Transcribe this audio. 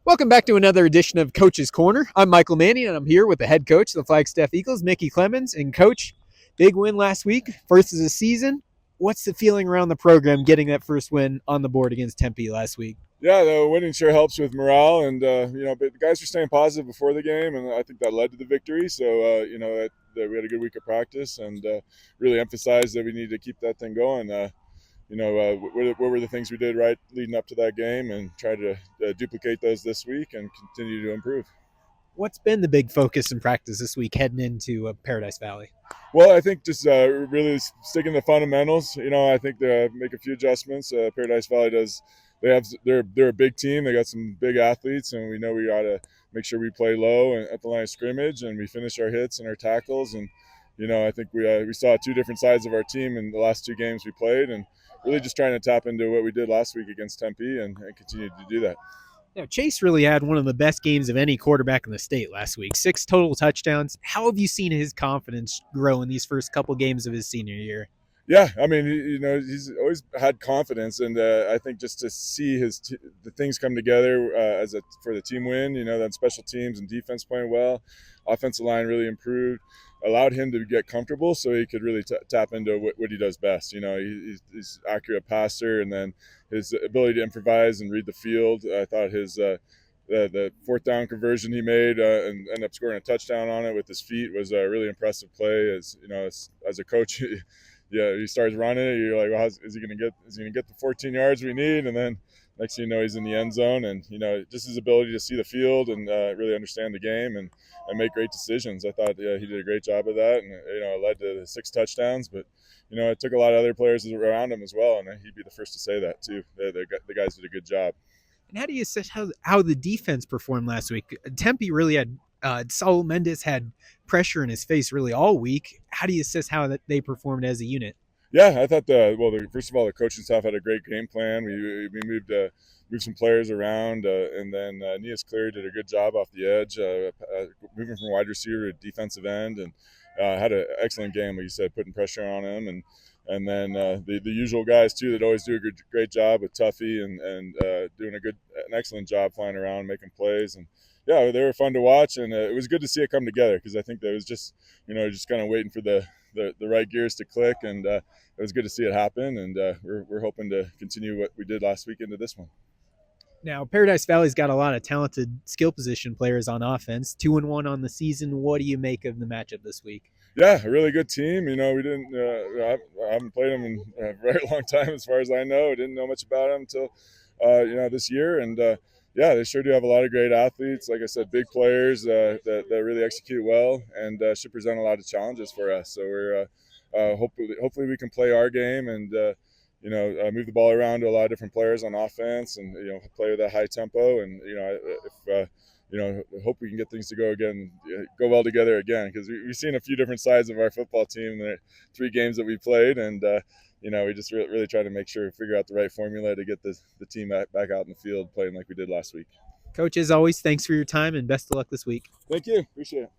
Welcome back to another edition of Coach's Corner. I'm Michael Manny, and I'm here with the head coach of the Flagstaff Eagles, Mickey Clemens. And Coach, big win last week, first of the season. What's the feeling around the program getting that first win on the board against Tempe last week? Yeah, the winning sure helps with morale, and but the guys were staying positive before the game, and I think that led to the victory. So that we had a good week of practice, and really emphasized that we need to keep that thing going. What were the things we did right leading up to that game, and try to duplicate those this week and continue to improve. What's been the big focus in practice this week heading into Paradise Valley? Well, I think just really sticking to fundamentals. I think they make a few adjustments. Paradise Valley does. They're a big team. They got some big athletes, and we know we got to make sure we play low and at the line of scrimmage, and we finish our hits and our tackles. And I think we saw two different sides of our team in the last two games we played, and really just trying to tap into what we did last week against Tempe and continue to do that. Now, Chase really had one of the best games of any quarterback in the state last week. 6 total touchdowns. How have you seen his confidence grow in these first couple games of his senior year? Yeah, I mean, he's always had confidence, and I think just to see the things come together for the team win, that special teams and defense playing well, offensive line really improved, allowed him to get comfortable, so he could really tap into what he does best. He's accurate passer, and then his ability to improvise and read the field. I thought his the fourth down conversion he made and ended up scoring a touchdown on it with his feet was a really impressive play. As a coach. Yeah, he starts running it. You're like, well, is he going to get? Is he going to get the 14 yards we need? And then next thing you know, he's in the end zone. And just his ability to see the field and really understand the game and make great decisions. I thought he did a great job of that, and it led to 6 touchdowns. But it took a lot of other players around him as well, and he'd be the first to say that too. The guys did a good job. And how do you assess how the defense performed last week? Tempe really had Saul Mendez had pressure in his face really all week. How do you assess how they performed as a unit? Yeah, I thought first of all, the coaching staff had a great game plan. We moved some players around, and then Nias Cleary did a good job off the edge, moving from wide receiver to defensive end, and had an excellent game, like you said, putting pressure on him, and then the usual guys too that always do a great job with Tuffy and doing an excellent job flying around, making plays, and yeah, they were fun to watch, and it was good to see it come together because I think that was just just kind of waiting for the right gears to click, and it was good to see it happen, and we're hoping to continue what we did last week into this one. Now, Paradise Valley's got a lot of talented skill position players on offense. 2-1 on the season. What do you make of the matchup this week? Yeah, a really good team. We didn't. I haven't played them in a very long time, as far as I know. I didn't know much about them until this year, and yeah, they sure do have a lot of great athletes. Like I said, big players that really execute well, and should present a lot of challenges for us. So we're hopefully we can play our game and move the ball around to a lot of different players on offense, and play with that high tempo. And hope we can get things to go well together again, because we've seen a few different sides of our football team in the 3 games that we played, and we just really try to make sure we figure out the right formula to get the team back out in the field playing like we did last week. Coach, as always, thanks for your time and best of luck this week. Thank you. Appreciate it.